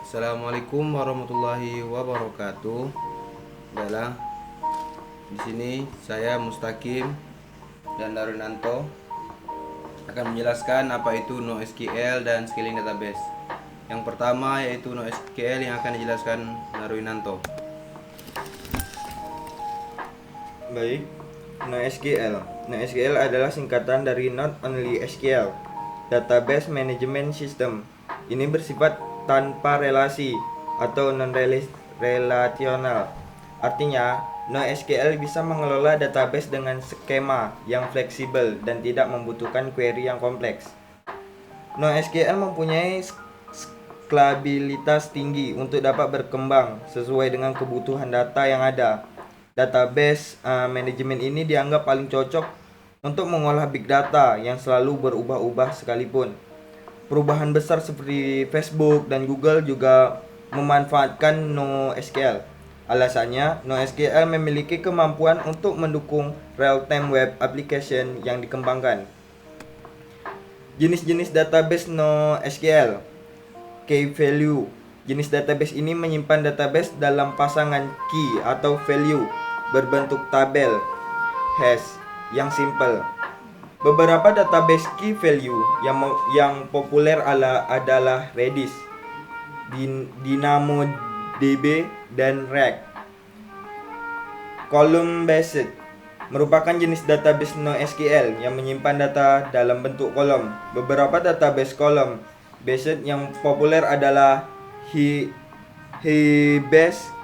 Assalamualaikum warahmatullahi wabarakatuh. Baiklah, di sini saya Mustaqim dan Darunanto akan menjelaskan apa itu NoSQL dan scaling database. Yang pertama yaitu NoSQL yang akan dijelaskan Darunanto. Baik, NoSQL. NoSQL adalah singkatan dari Not Only SQL, Database Management System. Ini bersifat tanpa relasi atau non-relational. Artinya, NoSQL bisa mengelola database dengan skema yang fleksibel dan tidak membutuhkan query yang kompleks. NoSQL mempunyai skalabilitas tinggi untuk dapat berkembang sesuai dengan kebutuhan data yang ada. Database manajemen ini dianggap paling cocok untuk mengolah big data yang selalu berubah-ubah sekalipun. Perubahan besar seperti Facebook dan Google juga memanfaatkan NoSQL. Alasannya, NoSQL memiliki kemampuan untuk mendukung real-time web application yang dikembangkan. Jenis-jenis database NoSQL. Key value. Jenis database ini menyimpan database dalam pasangan key atau value berbentuk tabel hash yang simple. Beberapa database key value yang populer adalah Redis, DynamoDB, dan RAG. Column based merupakan jenis database NoSQL yang menyimpan data dalam bentuk kolom. Beberapa database column based yang populer adalah HBase,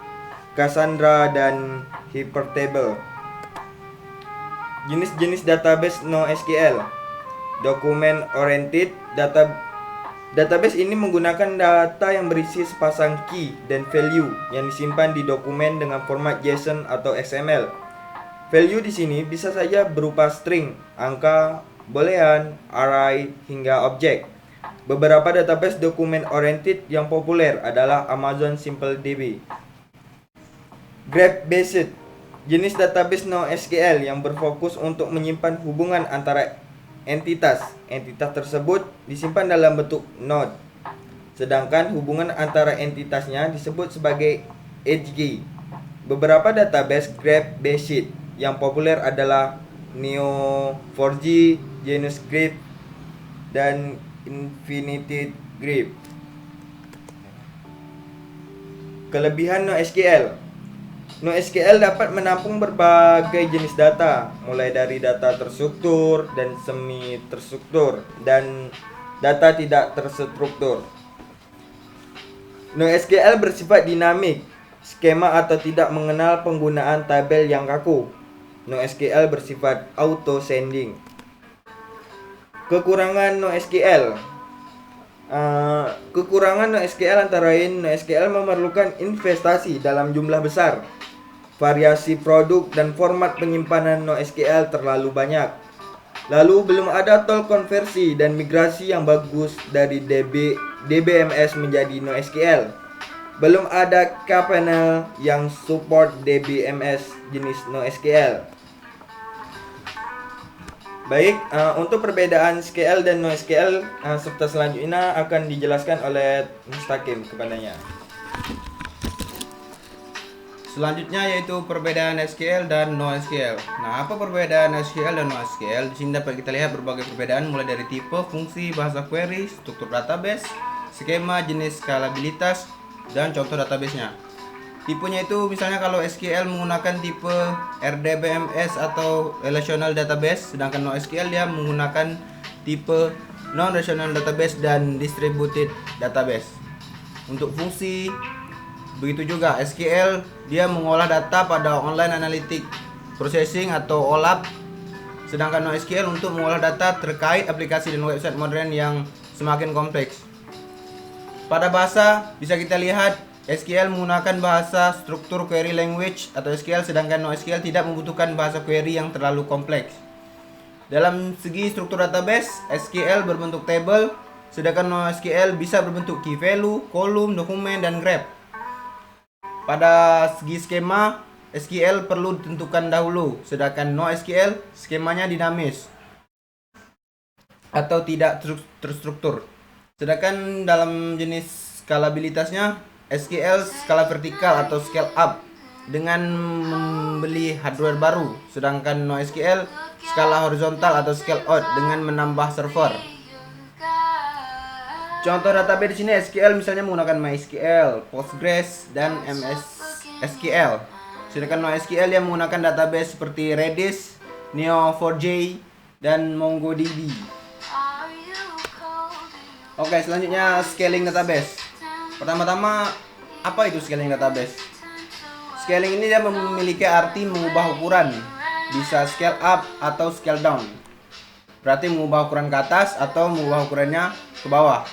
Cassandra, dan Hypertable. Jenis-jenis database NoSQL. Document Oriented Database ini menggunakan data yang berisi sepasang key dan value yang disimpan di dokumen dengan format JSON atau XML. Value di sini bisa saja berupa string, angka, boolean, array, hingga objek. Beberapa database document oriented yang populer adalah Amazon SimpleDB. Graph based jenis database NoSQL yang berfokus untuk menyimpan hubungan antara entitas. Entitas tersebut disimpan dalam bentuk node, sedangkan hubungan antara entitasnya disebut sebagai edge key. Beberapa database graph based yang populer adalah Neo4j, Genus Graph, dan Infinity Graph. Kelebihan NoSQL. NoSQL dapat menampung berbagai jenis data, mulai dari data terstruktur dan semi terstruktur dan data tidak terstruktur. NoSQL bersifat dinamik, skema atau tidak mengenal penggunaan tabel yang kaku. NoSQL bersifat auto sending. Kekurangan NoSQL. Kekurangan NoSQL antara lain NoSQL memerlukan investasi dalam jumlah besar. Variasi produk dan format penyimpanan NoSQL terlalu banyak. Lalu belum ada tool konversi dan migrasi yang bagus dari DBMS menjadi NoSQL. Belum ada kpanel yang support DBMS jenis NoSQL. Baik, untuk perbedaan SQL dan NoSQL serta selanjutnya akan dijelaskan oleh Mustaqim kepadanya. Selanjutnya yaitu perbedaan SQL dan NoSQL. Nah, apa perbedaan SQL dan NoSQL? Di sini dapat kita lihat berbagai perbedaan mulai dari tipe, fungsi, bahasa query, struktur database, skema, jenis, skalabilitas, dan contoh databasenya. Tipenya itu misalnya kalau SQL menggunakan tipe RDBMS atau Relational Database, sedangkan NoSQL dia menggunakan tipe Non-Relational Database dan Distributed Database. Untuk fungsi begitu juga, SQL dia mengolah data pada Online Analytic Processing atau OLAP, sedangkan NoSQL untuk mengolah data terkait aplikasi dan website modern yang semakin kompleks. Pada bahasa bisa kita lihat SQL menggunakan bahasa struktur query language atau SQL, sedangkan NoSQL tidak membutuhkan bahasa query yang terlalu kompleks. Dalam segi struktur database, SQL berbentuk table, sedangkan NoSQL bisa berbentuk key value, kolom, dokumen, dan graph. Pada segi skema, SQL perlu ditentukan dahulu, sedangkan NoSQL skemanya dinamis atau tidak terstruktur. Sedangkan dalam jenis skalabilitasnya SQL skala vertikal atau scale up dengan membeli hardware baru, sedangkan NoSQL skala horizontal atau scale out dengan menambah server. Contoh database di sini SQL misalnya menggunakan MySQL, Postgres, dan MS SQL. Sedangkan NoSQL yang menggunakan database seperti Redis, Neo4j, dan MongoDB. Oke, selanjutnya scaling database. Pertama-tama, apa itu scaling database? Scaling ini dia memiliki arti mengubah ukuran, bisa scale up atau scale down. Berarti mengubah ukuran ke atas atau mengubah ukurannya ke bawah.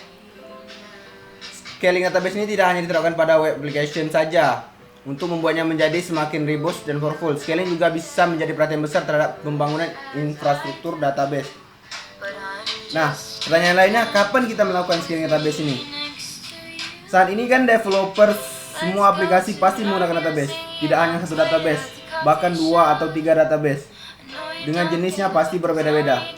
Scaling database ini tidak hanya diterapkan pada web application saja. Untuk membuatnya menjadi semakin robust dan powerful, scaling juga bisa menjadi perhatian besar terhadap pembangunan infrastruktur database. Nah, pertanyaan lainnya, kapan kita melakukan scaling database ini? Saat ini kan developer semua aplikasi pasti menggunakan database. Tidak hanya satu database, bahkan 2 atau 3 database. Dengan jenisnya pasti berbeda-beda.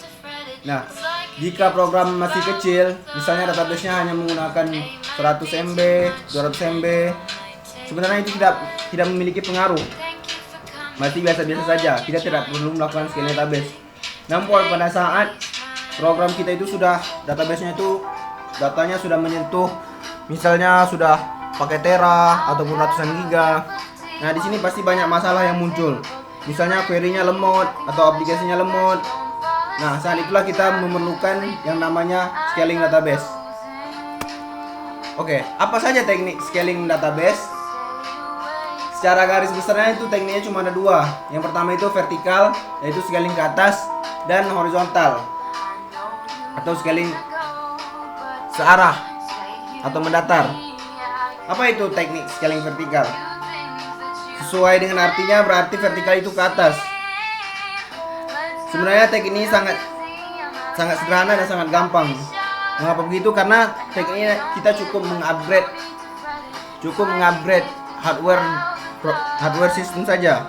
Nah, jika program masih kecil, misalnya database-nya hanya menggunakan 100 MB, 200 MB, sebenarnya itu tidak memiliki pengaruh. Masih biasa-biasa saja, kita tidak perlu melakukan scaling database. Namun pada saat program kita itu sudah database-nya itu datanya sudah menyentuh, misalnya sudah pakai tera ataupun ratusan giga. Nah, di sini pasti banyak masalah yang muncul. Misalnya query-nya lemot atau aplikasinya lemot. Nah, saat itulah kita memerlukan yang namanya scaling database. Oke, apa saja teknik scaling database? Secara garis besarnya itu tekniknya cuma ada 2. Yang pertama itu vertikal, yaitu scaling ke atas, dan horizontal atau scaling searah atau mendatar. Apa itu teknik scaling vertikal? Sesuai dengan artinya berarti vertikal itu ke atas. Sebenarnya teknik ini sangat sederhana dan sangat gampang. Mengapa begitu? Karena teknik ini kita cukup mengupgrade hardware sistem saja.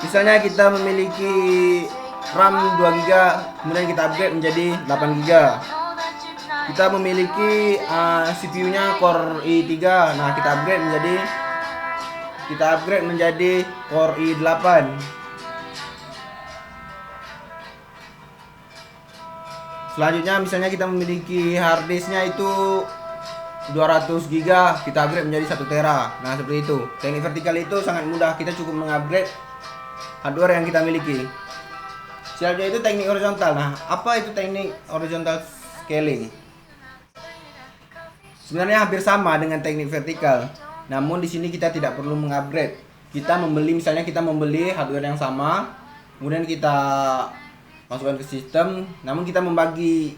Misalnya kita memiliki RAM 2 GB, kemudian kita upgrade menjadi 8 GB. Kita memiliki CPU-nya Core i3. Nah, kita upgrade menjadi Core i8. Selanjutnya misalnya kita memiliki hard disk-nya itu 200 GB, kita upgrade menjadi 1 tera. Nah, seperti itu. Teknik vertikal itu sangat mudah, kita cukup mengupgrade hardware yang kita miliki. Selanjutnya itu teknik horizontal. Nah, apa itu teknik horizontal scaling? Sebenarnya hampir sama dengan teknik vertikal. Namun di sini kita tidak perlu mengupgrade. Kita membeli hardware yang sama, kemudian kita masukkan ke sistem, namun kita membagi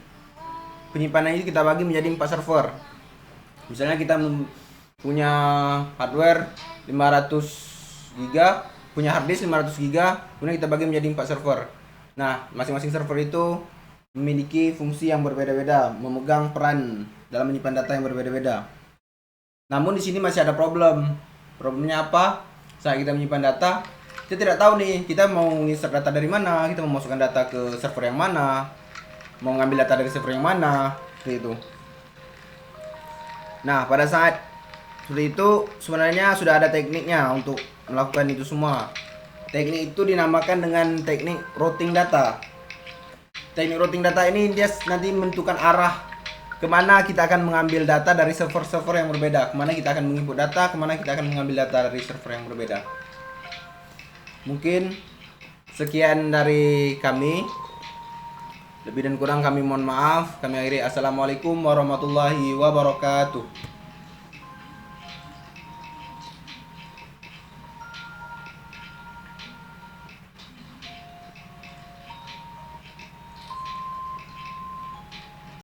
penyimpanan itu, kita bagi menjadi 4 server. Misalnya kita punya hardware 500 GB, punya hard disk 500 GB, kemudian kita bagi menjadi 4 server. Nah, masing-masing server itu memiliki fungsi yang berbeda-beda, memegang peran dalam menyimpan data yang berbeda-beda. Namun di sini masih ada problem. Problemnya apa? Saat kita menyimpan data, kita tidak tahu nih, kita mau insert data dari mana, kita mau masukkan data ke server yang mana, mau ngambil data dari server yang mana, seperti itu. Nah, pada saat seperti itu sebenarnya sudah ada tekniknya untuk melakukan itu semua. Teknik itu dinamakan dengan teknik routing data. Teknik routing data ini dia nanti menentukan arah kemana kita akan mengambil data dari server-server yang berbeda, kemana kita akan menginput data, kemana kita akan mengambil data dari server yang berbeda. Mungkin sekian dari kami. Lebih dan kurang kami mohon maaf. Kami akhiri. Assalamualaikum warahmatullahi wabarakatuh.